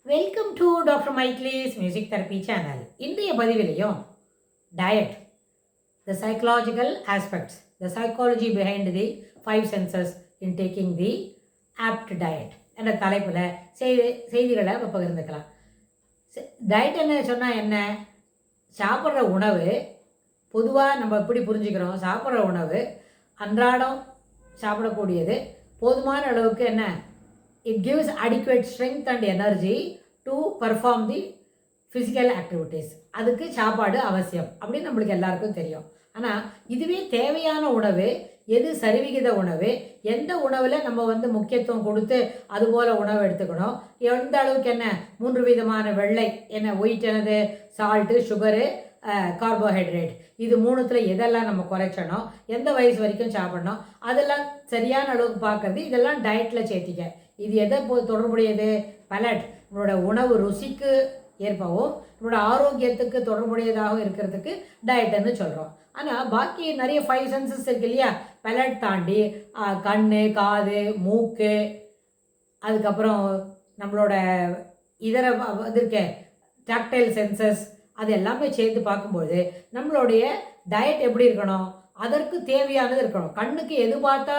Welcome to doctor Michaelis music therapy channel. இன்றைய பதிவிலையும் diet, the psychological aspects, the psychology behind the 5 senses in taking the apt diet என்ற தலைப்பில் செய்திகளை பகிர்ந்துக்கலாம். Diet என்ன சொன்னால் என்ன? சாப்பிட்ற உணவு பொதுவாக நம்ம எப்படி புரிஞ்சுக்கிறோம்? சாப்பிட்ற உணவு அன்றாடம் சாப்பிடக்கூடியது போதுமான அளவுக்கு என்ன, it gives adequate strength and energy to perform the physical activities. அதுக்கு சாப்பாடு அவசியம் அப்படின்னு நம்மளுக்கு எல்லாருக்கும் தெரியும். ஆனால் இதுவே தேவையான உணவு எது, சரிவிகித உணவு, எந்த உணவில் நம்ம முக்கியத்துவம் கொடுத்து அதுபோல் உணவு எடுத்துக்கணும், எந்த அளவுக்கு என்ன 3 விதமான வெள்ளை என்ன, ஒயிட் என்னது, சால்ட்டு, சுகரு, கார்போஹைட்ரேட், இது 3த்தில் எதெல்லாம் நம்ம குறைச்சணும், எந்த வயசு வரைக்கும் சாப்பிடணும், அதெல்லாம் சரியான அளவுக்கு பார்க்கறது, இதெல்லாம் டயட்டில் சேர்த்திக்க. இது எதை தொடர்புடையது? பலட், நம்மளோட உணவு ருசிக்கு ஏற்பவும் நம்மளோட ஆரோக்கியத்துக்கு தொடர்புடையதாகவும் இருக்கிறதுக்கு டயட்டுன்னு சொல்கிறோம். ஆனால் பாக்கி நிறைய 5 சென்சஸ் இருக்கு இல்லையா? பலட் தாண்டி கண், காது, மூக்கு, அதுக்கப்புறம் நம்மளோட இதர இருக்க டாக்டைல் சென்சஸ், அது எல்லாமே சேர்த்து பார்க்கும்போது நம்மளுடைய டயட் எப்படி இருக்கணும்? அதற்கு தேவையானது இருக்கணும். கண்ணுக்கு எது பார்த்தா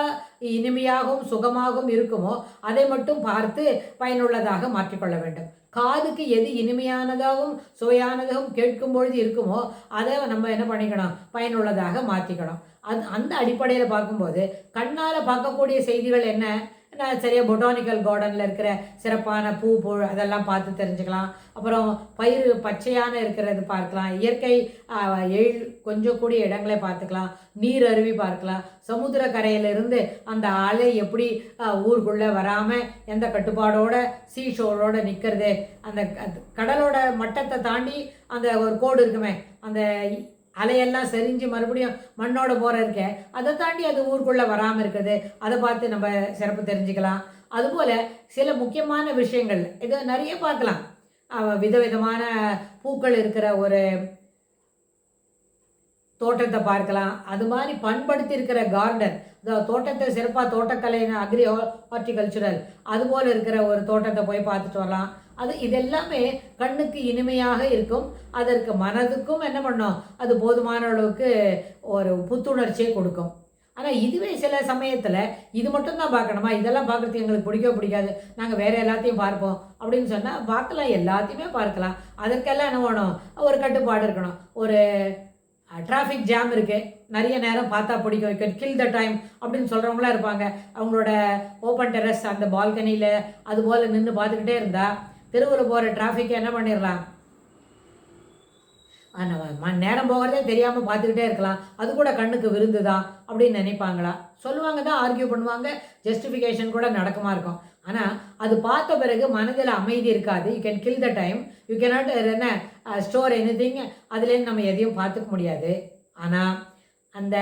இனிமையாகவும் சுகமாகவும் இருக்குமோ அதை மட்டும் பார்த்து பயனுள்ளதாக மாற்றிக்கொள்ள வேண்டும். காதுக்கு எது இனிமையானதாகவும் சுவையானதாகவும் கேட்கும் பொழுது இருக்குமோ அதை நம்ம என்ன பண்ணிக்கணும், பயனுள்ளதாக மாற்றிக்கணும். அந்த அடிப்படையில் பார்க்கும்போது கண்ணால் பார்க்கக்கூடிய செய்திகள் என்ன, நான் சரியாக பொட்டானிக்கல் கார்டனில் இருக்கிற சிறப்பான பூ அதெல்லாம் பார்த்து தெரிஞ்சுக்கலாம். அப்புறம் பயிர் பச்சையான இருக்கிறது பார்க்கலாம், இயற்கை கொஞ்சம் கூடிய இடங்களை பார்த்துக்கலாம், நீர் அருவி பார்க்கலாம், சமுத்திர கரையிலிருந்து அந்த அலை எப்படி ஊருக்குள்ளே வராமல் எந்த கட்டுப்பாடோட சீஷோரோடு நிற்கிறது, அந்த கடலோட மட்டத்தை தாண்டி அந்த ஒரு கோடு இருக்குமே, அந்த அலையெல்லாம் செறிஞ்சு மறுபடியும் மண்ணோட போகிற இருக்கே, அதை தாண்டி அது ஊருக்குள்ளே வராமல் இருக்குது, அதை பார்த்து நம்ம சிறப்பு தெரிஞ்சுக்கலாம். அதுபோல் சில முக்கியமான விஷயங்கள் இது நிறைய பார்க்கலாம். விதவிதமான பூக்கள் இருக்கிற ஒரு தோட்டத்தை பார்க்கலாம். அது மாதிரி பண்படுத்தி இருக்கிற கார்டன், தோட்டத்தை சிறப்பாக தோட்டக்கலை, அக்ரி ஹார்டிகல்ச்சுரல், அதுபோல் இருக்கிற ஒரு தோட்டத்தை போய் பார்த்துட்டு வரலாம். இதெல்லாமே கண்ணுக்கு இனிமையாக இருக்கும். அதற்கு மனதுக்கும் என்ன பண்ணோம், அது போதுமான அளவுக்கு ஒரு புத்துணர்ச்சியை கொடுக்கும். ஆனால் இதுவே சில சமயத்தில் இது மட்டும்தான் பார்க்கணுமா, இதெல்லாம் பார்க்குறதுக்கு எங்களுக்கு பிடிக்காது, நாங்கள் வேறு எல்லாத்தையும் பார்ப்போம் அப்படின்னு சொன்னால் பார்க்கலாம், எல்லாத்தையுமே பார்க்கலாம். அதற்கெல்லாம் என்ன வேணும், ஒரு கட்டுப்பாடு இருக்கணும். ஒரு டிராஃபிக் ஜாம் இருக்குது, நிறைய நேரம் பார்த்தா பிடிக்கும், கில் த டைம் அப்படின்னு சொல்கிறவங்களாம் இருப்பாங்க. அவங்களோட ஓப்பன் டெரஸ் அந்த பால்கனியில் அதுபோல் நின்று பார்த்துக்கிட்டே இருந்தால் தெருவில் போகிற டிராஃபிக்கை என்ன பண்ணிடலாம், நேரம் போகிறதே தெரியாமல் பார்த்துக்கிட்டே இருக்கலாம். அது கூட கண்ணுக்கு விருந்து தான் அப்படின்னு நினைப்பாங்களா, சொல்லுவாங்க தான், ஆர்கியூ பண்ணுவாங்க, ஜஸ்டிஃபிகேஷன் கூட நடக்குமா இருக்கும். ஆனால் அது பார்த்த பிறகு மனதில் அமைதி இருக்காது. You can kill the time, you cannot என்ன ஸ்டோர் எனி திங், அதுலேருந்து நம்ம எதையும் பார்த்துக்க முடியாது. ஆனால் அந்த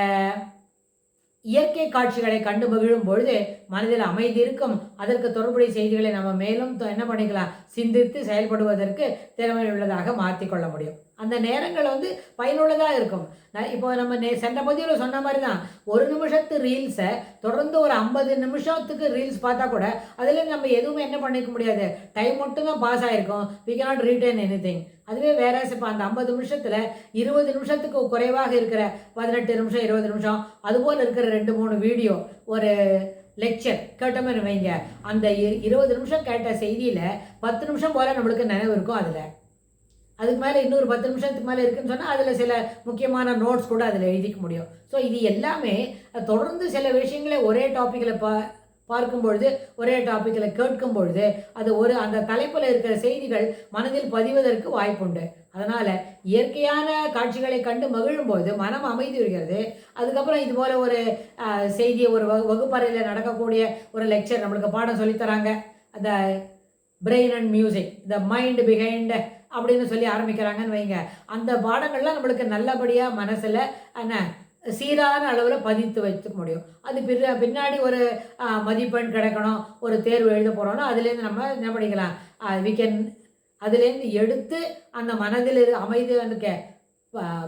இயற்கை காட்சிகளை கண்டு மகிழும் பொழுது மனதில் அமைதி இருக்கும். அதற்கு தொடர்புடைய செய்திகளை நம்ம மேலும் என்ன பண்ணிக்கலாம், சிந்தித்து செயல்படுவதற்கு திறமையுள்ளதாக மாற்றிக்கொள்ள முடியும். அந்த நேரங்கள் பயனுள்ளதாக இருக்கும். இப்போ நம்ம சென்ற பதிவில் சொன்ன மாதிரி தான், ஒரு நிமிஷத்து ரீல்ஸை தொடர்ந்து ஒரு 50 நிமிஷத்துக்கு ரீல்ஸ் பார்த்தா கூட அதில் நம்ம எதுவுமே என்ன பண்ணிக்க முடியாது, டைம் மட்டும் தான் பாஸ் ஆகிருக்கும். We cannot retain anything. அதுவே வேற இப்போ அந்த 50 நிமிஷத்தில் 20 நிமிஷத்துக்கு குறைவாக இருக்கிற 18 நிமிஷம் 20 நிமிஷம் அதுபோல் இருக்கிற 2-3 வீடியோ, ஒரு லெக்சர் கேட்டோம்னு வைங்க, அந்த 20 நிமிஷம் கேட்ட செய்தியில் 10 நிமிஷம் போல் நம்மளுக்கு நினைவு இருக்கும். அதுக்கு மேலே இன்னொரு 10 நிமிஷத்துக்கு மேலே இருக்குதுன்னு சொன்னால் அதில் சில முக்கியமான நோட்ஸ் கூட அதில் எழுதிக்க முடியும். ஸோ இது எல்லாமே தொடர்ந்து சில விஷயங்களை ஒரே டாப்பிக்கில் பார்க்கும் பொழுது, ஒரே டாப்பிக்கில் கேட்கும் பொழுது அது அந்த தலைப்பில் இருக்கிற செய்திகள் மனதில் பதிவதற்கு வாய்ப்புண்டு. அதனால் இயற்கையான காட்சிகளை கண்டு மகிழும்போது மனம் அமைதி வருகிறது. அதுக்கப்புறம் இது போல் ஒரு செய்தியை ஒரு வகுப்பறையில் நடக்கக்கூடிய ஒரு லெக்சர் நம்மளுக்கு பாடம் சொல்லித்தராங்க, அந்த brain and music, the mind behind அப்படின்னு சொல்லி ஆரம்பிக்கிறாங்கன்னு வைங்க. அந்த பாடங்கள்லாம் நம்மளுக்கு நல்லபடியாக மனசில் என்ன சீரான அளவில் பதித்து வைத்துக்க முடியும். அது பின்னாடி ஒரு மதிப்பெண் கிடைக்கணும், ஒரு தேர்வு எழுத போகிறோன்னா அதுலேருந்து நம்ம என்ன பண்ணிக்கலாம், அதுலேருந்து எடுத்து அந்த மனதில் அமைதி இருக்க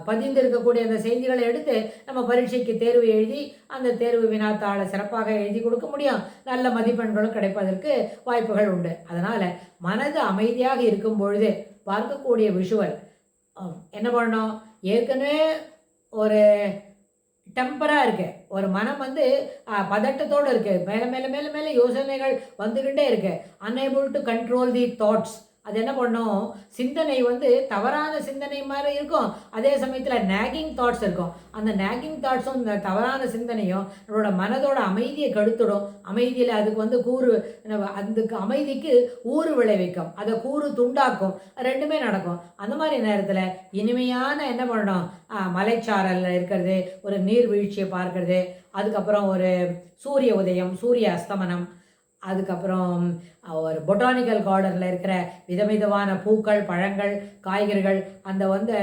பதிந்து இருக்கக்கூடிய அந்த செய்திகளை எடுத்து நம்ம பரீட்சைக்கு தேர்வு எழுதி அந்த தேர்வு வினாத்தாளை சிறப்பாக எழுதி கொடுக்க முடியும். நல்ல மதிப்பெண்களும் கிடைப்பதற்கு வாய்ப்புகள் உண்டு. அதனால் மனது அமைதியாக இருக்கும் பொழுது பார்க்கக்கூடிய விஷுவல் என்ன பண்ணணும், ஏற்கனவே ஒரு டெம்பராக இருக்குது, ஒரு மனம் வந்து பதட்டத்தோடு இருக்குது, மேலே மேலே மேலே மேலே யோசனைகள் வந்துக்கிட்டே இருக்குது, unable to control the thoughts. அது என்ன பண்ணும், சிந்தனை வந்து தவறான சிந்தனை மாதிரி இருக்கும், அதே சமயத்தில் நேகிங் தாட்ஸ் இருக்கும். அந்த நேகிங் தாட்ஸும் இந்த தவறான சிந்தனையும் நம்மளோட மனதோட அமைதியை கெடுத்துடும். அமைதியில் அதுக்கு வந்து அதுக்கு அமைதிக்கு ஊறு விளைவிக்கும், அதை கூறு துண்டாக்கும், ரெண்டுமே நடக்கும். அந்த மாதிரி நேரத்தில் இனிமையான என்ன பண்ணணும், மலைச்சாரலில் இருக்கிறது, ஒரு நீர்வீழ்ச்சியை பார்க்கறது, அதுக்கப்புறம் ஒரு சூரிய உதயம், சூரிய அஸ்தமனம், அதுக்கப்புறம் ஒரு பொட்டானிக்கல் கார்டனில் இருக்கிற விதவிதமான பூக்கள், பழங்கள், காய்கறிகள், அந்த வந்து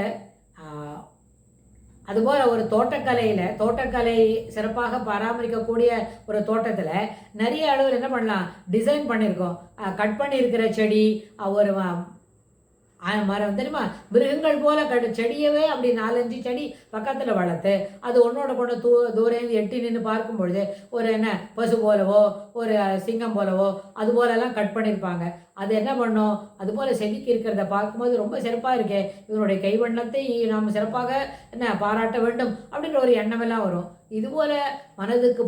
அதுபோல் ஒரு தோட்டக்கலை சிறப்பாக பராமரிக்கக்கூடிய ஒரு தோட்டத்தில் நிறைய அளவில் என்ன பண்ணலாம், டிசைன் பண்ணியிருக்கோம். கட் பண்ணியிருக்கிற செடி, ஒரு மரம் தெரியுமா, மிருகங்கள் போல் செடியவே அப்படி 4-5 செடி பக்கத்தில் வளர்த்து அது ஒன்றோட கொண்டு தூரேந்து எட்டி நின்று பார்க்கும் பொழுது ஒரு என்ன பசு போலவோ ஒரு சிங்கம் போலவோ அது போலெல்லாம் கட் பண்ணியிருப்பாங்க. அது என்ன பண்ணும், அதுபோல் செதுக்கி இருக்கிறத பார்க்கும்போது ரொம்ப சிறப்பாக இருக்கே, இவனுடைய கைவண்ணத்தை நாம் சிறப்பாக என்ன பாராட்ட வேண்டும் அப்படின்ற ஒரு எண்ணமெல்லாம் வரும். இதுபோல் மனதுக்கு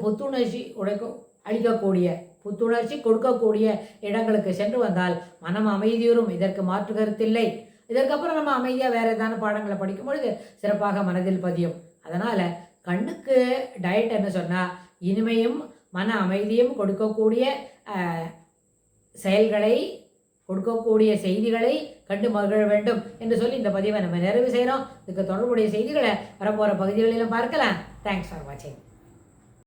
புத்துணர்ச்சி கொடுக்கக்கூடிய இடங்களுக்கு சென்று வந்தால் மனம் அமைதியுறும். இதற்கு மாற்று கருத்தில்லை. இதற்கப்புறம் நம்ம அமைதியாக வேறு ஏதான பாடங்களை படிக்கும் பொழுது சிறப்பாக மனதில் பதியும். அதனால் கண்ணுக்கு டயட் என்ன சொன்னால், இனிமையும் மன அமைதியும் கொடுக்கக்கூடிய செயல்களை, கொடுக்கக்கூடிய செய்திகளை கண்டு மகிழ வேண்டும் என்று சொல்லி இந்த பதிவை நம்ம நிறைவு செய்கிறோம். இதுக்கு தொடர்புடைய செய்திகளை வரப்போகிற பகுதிகளிலும் பார்க்கலாம். தேங்க்ஸ் ஃபார் வாட்சிங்.